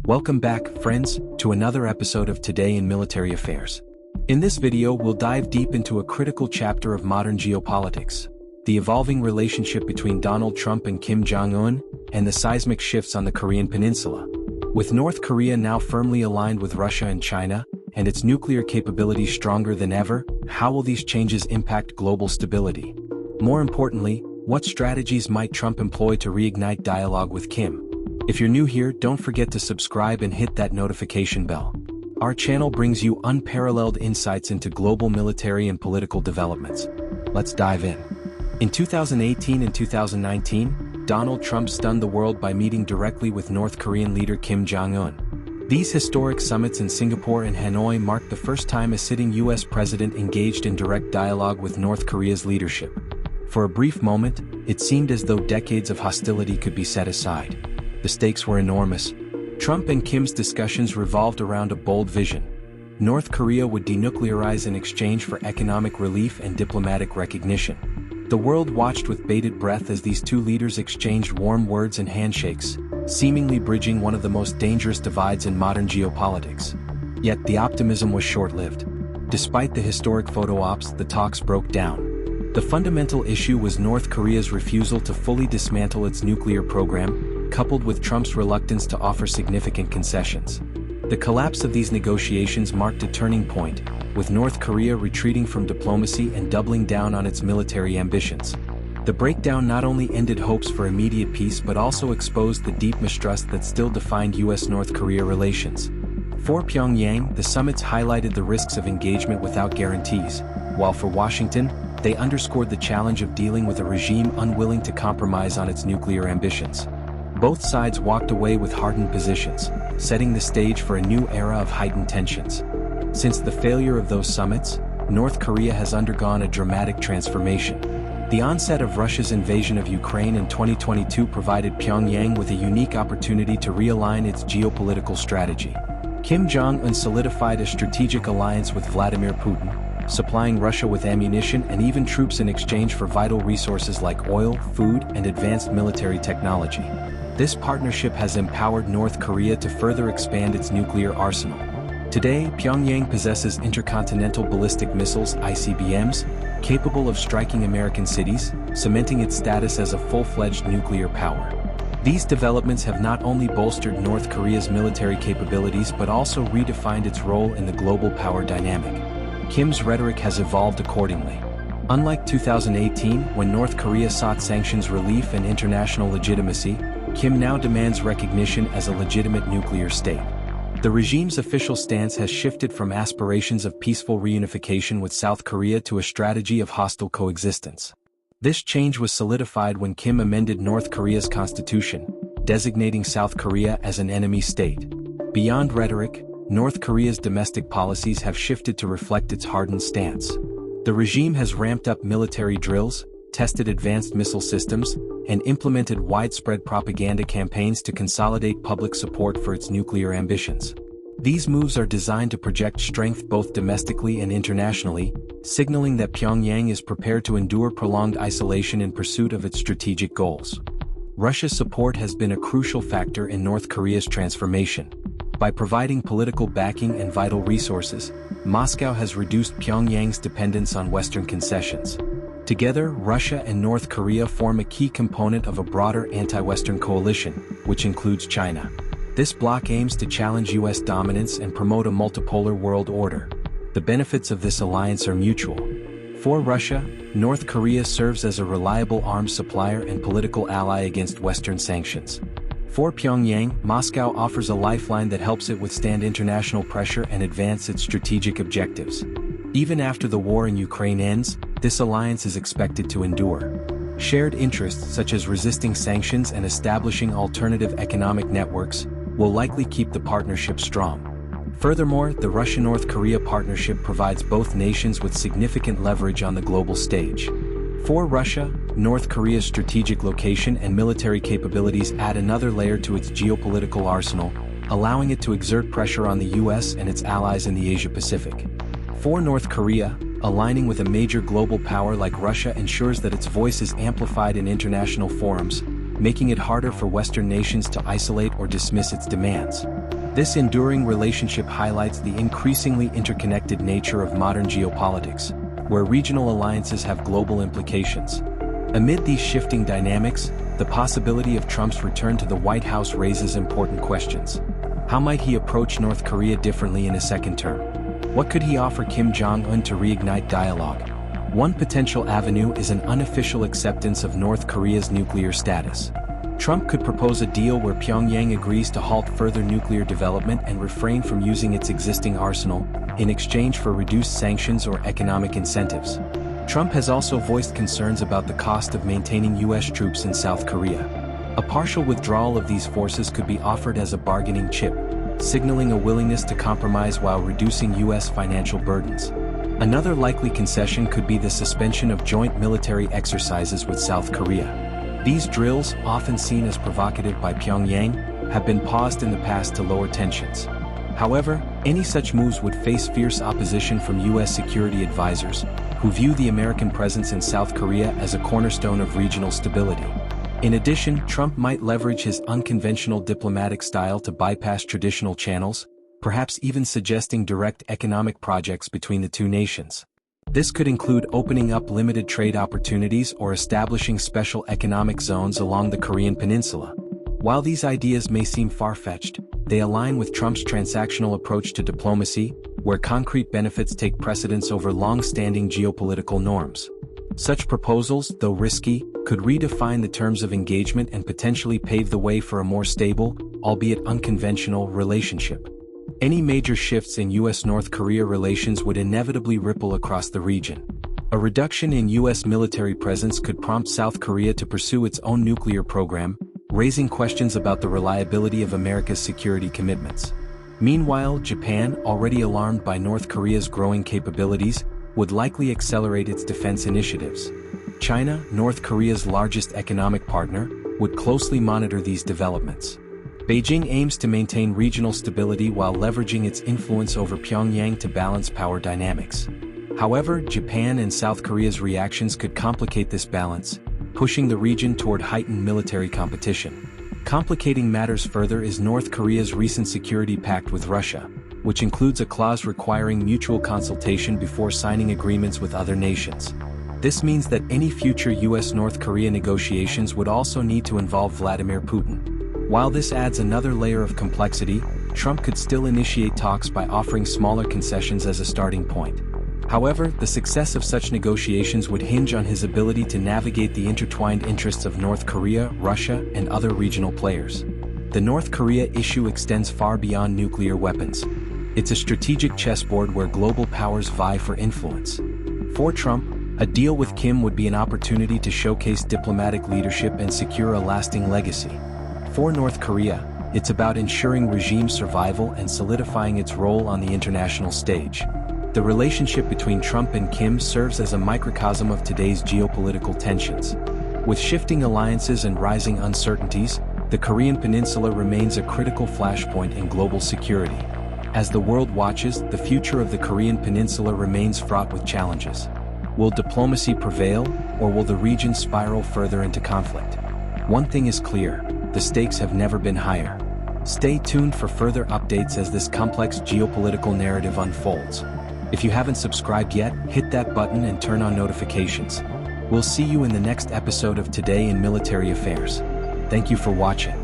Welcome back, friends, to another episode of Today in Military Affairs. In this video, we'll dive deep into a critical chapter of modern geopolitics: the evolving relationship between Donald Trump and Kim Jong Un, and the seismic shifts on the Korean Peninsula. With North Korea now firmly aligned with Russia and China, and its nuclear capabilities stronger than ever, how will these changes impact global stability? More importantly, what strategies might Trump employ to reignite dialogue with Kim? If you're new here, don't forget to subscribe and hit that notification bell. Our channel brings you unparalleled insights into global military and political developments. Let's dive in. In 2018 and 2019, Donald Trump stunned the world by meeting directly with North Korean leader Kim Jong Un. These historic summits in Singapore and Hanoi marked the first time a sitting U.S. president engaged in direct dialogue with North Korea's leadership. For a brief moment, it seemed as though decades of hostility could be set aside. The stakes were enormous. Trump and Kim's discussions revolved around a bold vision. North Korea would denuclearize in exchange for economic relief and diplomatic recognition. The world watched with bated breath as these two leaders exchanged warm words and handshakes, seemingly bridging one of the most dangerous divides in modern geopolitics. Yet the optimism was short-lived. Despite the historic photo ops, the talks broke down. The fundamental issue was North Korea's refusal to fully dismantle its nuclear program, coupled with Trump's reluctance to offer significant concessions. The collapse of these negotiations marked a turning point, with North Korea retreating from diplomacy and doubling down on its military ambitions. The breakdown not only ended hopes for immediate peace but also exposed the deep mistrust that still defined U.S.-North Korea relations. For Pyongyang, the summits highlighted the risks of engagement without guarantees, while for Washington, they underscored the challenge of dealing with a regime unwilling to compromise on its nuclear ambitions. Both sides walked away with hardened positions, setting the stage for a new era of heightened tensions. Since the failure of those summits, North Korea has undergone a dramatic transformation. The onset of Russia's invasion of Ukraine in 2022 provided Pyongyang with a unique opportunity to realign its geopolitical strategy. Kim Jong Un solidified a strategic alliance with Vladimir Putin, supplying Russia with ammunition and even troops in exchange for vital resources like oil, food, and advanced military technology. This partnership has empowered North Korea to further expand its nuclear arsenal. Today, Pyongyang possesses intercontinental ballistic missiles (ICBMs), capable of striking American cities, cementing its status as a full-fledged nuclear power. These developments have not only bolstered North Korea's military capabilities but also redefined its role in the global power dynamic. Kim's rhetoric has evolved accordingly. Unlike 2018, when North Korea sought sanctions relief and international legitimacy, Kim now demands recognition as a legitimate nuclear state. The regime's official stance has shifted from aspirations of peaceful reunification with South Korea to a strategy of hostile coexistence. This change was solidified when Kim amended North Korea's constitution, designating South Korea as an enemy state. Beyond rhetoric, North Korea's domestic policies have shifted to reflect its hardened stance. The regime has ramped up military drills, tested advanced missile systems, and implemented widespread propaganda campaigns to consolidate public support for its nuclear ambitions. These moves are designed to project strength both domestically and internationally, signaling that Pyongyang is prepared to endure prolonged isolation in pursuit of its strategic goals. Russia's support has been a crucial factor in North Korea's transformation. By providing political backing and vital resources, Moscow has reduced Pyongyang's dependence on Western concessions. Together, Russia and North Korea form a key component of a broader anti-Western coalition, which includes China. This bloc aims to challenge U.S. dominance and promote a multipolar world order. The benefits of this alliance are mutual. For Russia, North Korea serves as a reliable arms supplier and political ally against Western sanctions. For Pyongyang, Moscow offers a lifeline that helps it withstand international pressure and advance its strategic objectives. Even after the war in Ukraine ends, this alliance is expected to endure. Shared interests such as resisting sanctions and establishing alternative economic networks will likely keep the partnership strong. Furthermore, the Russia-North Korea partnership provides both nations with significant leverage on the global stage. For Russia, North Korea's strategic location and military capabilities add another layer to its geopolitical arsenal, allowing it to exert pressure on the U.S. and its allies in the Asia-Pacific. For North Korea, aligning with a major global power like Russia ensures that its voice is amplified in international forums, making it harder for Western nations to isolate or dismiss its demands. This enduring relationship highlights the increasingly interconnected nature of modern geopolitics, where regional alliances have global implications. Amid these shifting dynamics, the possibility of Trump's return to the White House raises important questions. How might he approach North Korea differently in a second term? What could he offer Kim Jong Un to reignite dialogue? One potential avenue is an unofficial acceptance of North Korea's nuclear status. Trump could propose a deal where Pyongyang agrees to halt further nuclear development and refrain from using its existing arsenal, in exchange for reduced sanctions or economic incentives. Trump has also voiced concerns about the cost of maintaining U.S. troops in South Korea. A partial withdrawal of these forces could be offered as a bargaining chip, signaling a willingness to compromise while reducing U.S. financial burdens. Another likely concession could be the suspension of joint military exercises with South Korea. These drills, often seen as provocative by Pyongyang, have been paused in the past to lower tensions. However, any such moves would face fierce opposition from U.S. security advisors, who view the American presence in South Korea as a cornerstone of regional stability. In addition, Trump might leverage his unconventional diplomatic style to bypass traditional channels, perhaps even suggesting direct economic projects between the two nations. This could include opening up limited trade opportunities or establishing special economic zones along the Korean Peninsula. While these ideas may seem far-fetched, they align with Trump's transactional approach to diplomacy, where concrete benefits take precedence over long-standing geopolitical norms. Such proposals, though risky, could redefine the terms of engagement and potentially pave the way for a more stable, albeit unconventional, relationship. Any major shifts in U.S.-North Korea relations would inevitably ripple across the region. A reduction in U.S. military presence could prompt South Korea to pursue its own nuclear program, raising questions about the reliability of America's security commitments. Meanwhile, Japan, already alarmed by North Korea's growing capabilities, would likely accelerate its defense initiatives. China, North Korea's largest economic partner, would closely monitor these developments. Beijing aims to maintain regional stability while leveraging its influence over Pyongyang to balance power dynamics. However, Japan and South Korea's reactions could complicate this balance, pushing the region toward heightened military competition. Complicating matters further is North Korea's recent security pact with Russia, which includes a clause requiring mutual consultation before signing agreements with other nations. This means that any future U.S.-North Korea negotiations would also need to involve Vladimir Putin. While this adds another layer of complexity, Trump could still initiate talks by offering smaller concessions as a starting point. However, the success of such negotiations would hinge on his ability to navigate the intertwined interests of North Korea, Russia, and other regional players. The North Korea issue extends far beyond nuclear weapons. It's a strategic chessboard where global powers vie for influence. For Trump, a deal with Kim would be an opportunity to showcase diplomatic leadership and secure a lasting legacy. For North Korea, it's about ensuring regime survival and solidifying its role on the international stage. The relationship between Trump and Kim serves as a microcosm of today's geopolitical tensions. With shifting alliances and rising uncertainties, the Korean Peninsula remains a critical flashpoint in global security. As the world watches, the future of the Korean Peninsula remains fraught with challenges. Will diplomacy prevail, or will the region spiral further into conflict? One thing is clear: the stakes have never been higher. Stay tuned for further updates as this complex geopolitical narrative unfolds. If you haven't subscribed yet, hit that button and turn on notifications. We'll see you in the next episode of Today in Military Affairs. Thank you for watching.